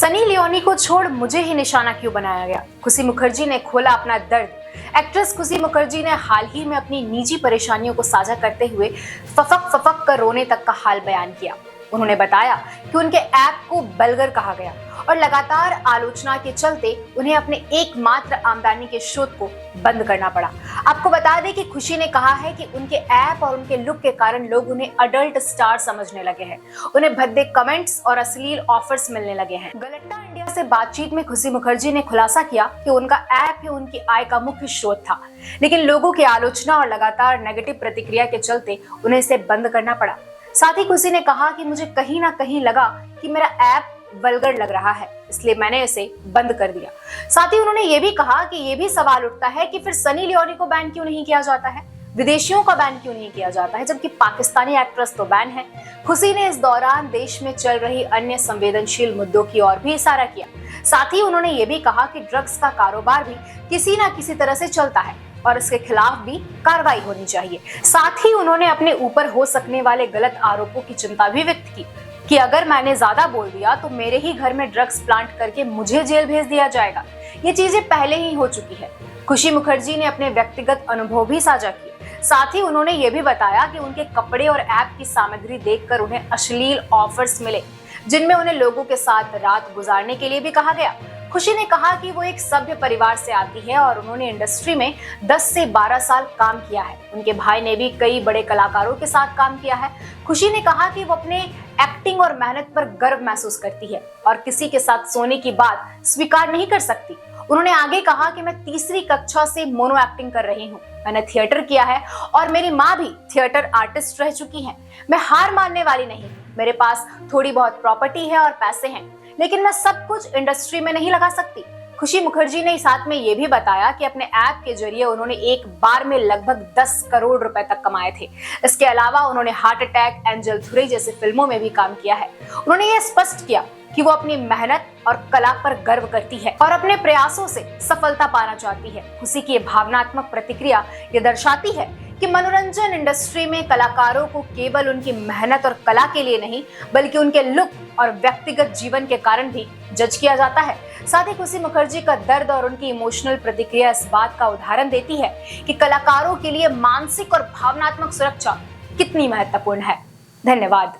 Sunny Leone को छोड़ मुझे ही निशाना क्यों बनाया गया? खुशी मुखर्जी ने खोला अपना दर्द। एक्ट्रेस खुशी मुखर्जी ने हाल ही में अपनी निजी परेशानियों को साझा करते हुए फफक फफक कर रोने तक का हाल बयान किया। उन्होंने बताया कि उनके ऐप को बल्गर कहा गया और लगातार आलोचना के चलते उन्हें अपने एकमात्र आमदनी के स्रोत को बंद करना पड़ा। आपको बता दें कि खुशी ने कहा है कि उनके ऐप और उनके लुक के कारण लोग उन्हें अडल्ट स्टार समझने लगे हैं। उन्हें भद्दे कमेंट्स और अश्लील ऑफर्स मिलने लगे हैं। गलट्टा इंडिया से बातचीत में खुशी मुखर्जी ने खुलासा किया कि उनका ऐप ही उनकी आय का मुख्य स्रोत था, लेकिन लोगों की आलोचना और लगातार नेगेटिव प्रतिक्रिया के चलते उन्हें इसे बंद करना पड़ा। साथ ही खुशी ने कहा कि मुझे कहीं ना कहीं लगा कि मेरा ऐप वल्गर लग रहा है, इसलिए मैंने इसे बंद कर दिया। साथ ही उन्होंने ये भी कहा कि ये भी सवाल उठता है कि फिर सनी लियोनी को बैन क्यों नहीं किया जाता है, विदेशियों का बैन क्यों नहीं किया जाता है, जबकि पाकिस्तानी एक्ट्रेस तो बैन है। खुशी ने इस दौरान देश में चल रही अन्य संवेदनशील मुद्दों की ओर भी इशारा किया। साथ ही उन्होंने ये भी कहा कि ड्रग्स का कारोबार भी किसी न किसी तरह से चलता है और इसके खिलाफ भी कार्रवाई होनी चाहिए। साथ ही उन्होंने अपने ऊपर हो सकने वाले गलत आरोपों की चिंता भी व्यक्त की कि अगर मैंने ज्यादा बोल दिया तो मेरे ही घर में ड्रग्स प्लांट करके मुझे जेल भेज दिया जाएगा। ये चीजें पहले ही हो चुकी है। खुशी मुखर्जी ने अपने व्यक्तिगत अनुभव भी साझा किए। साथ ही उन्होंने ये भी बताया कि उनके कपड़े और ऐप की सामग्री देखकर उन्हें अश्लील ऑफर्स मिले, जिनमें उन्हें लोगों के साथ रात गुजारने के लिए भी कहा गया। खुशी ने कहा कि वो एक सभ्य परिवार से आती है और उन्होंने इंडस्ट्री में 10 से 12 साल काम किया है। उनके भाई ने भी कई बड़े कलाकारों के साथ काम किया है। खुशी ने कहा कि वो अपने एक्टिंग और मेहनत पर गर्व महसूस करती है और किसी के साथ सोने की बात स्वीकार नहीं कर सकती। उन्होंने आगे कहा कि मैं तीसरी कक्षा से मोनो एक्टिंग कर रही हूँ। मैंने थिएटर किया है और मेरी माँ भी थिएटर आर्टिस्ट रह चुकी हैं। मैं हार मानने वाली नहीं। मेरे पास थोड़ी बहुत प्रॉपर्टी है और पैसे हैं, लेकिन मैं सब कुछ इंडस्ट्री में नहीं लगा सकती। खुशी मुखर्जी ने साथ में ये भी बताया कि अपने ऐप के जरिए उन्होंने एक बार में लगभग 10 करोड़ रुपए तक कमाए थे। इसके अलावा उन्होंने हार्ट अटैक, एंजल थ्री जैसी फिल्मों में भी काम किया है। उन्होंने ये स्पष्ट किया कि वो अपनी मेहनत और कला पर गर्व करती है और अपने प्रयासों से सफलता पाना चाहती है। खुशी की भावनात्मक प्रतिक्रिया ये दर्शाती है कि मनोरंजन इंडस्ट्री में कलाकारों को केवल उनकी मेहनत और कला के लिए नहीं, बल्कि उनके लुक और व्यक्तिगत जीवन के कारण भी जज किया जाता है। साथ ही खुशी मुखर्जी का दर्द और उनकी इमोशनल प्रतिक्रिया इस बात का उदाहरण देती है कि कलाकारों के लिए मानसिक और भावनात्मक सुरक्षा कितनी महत्वपूर्ण है। धन्यवाद।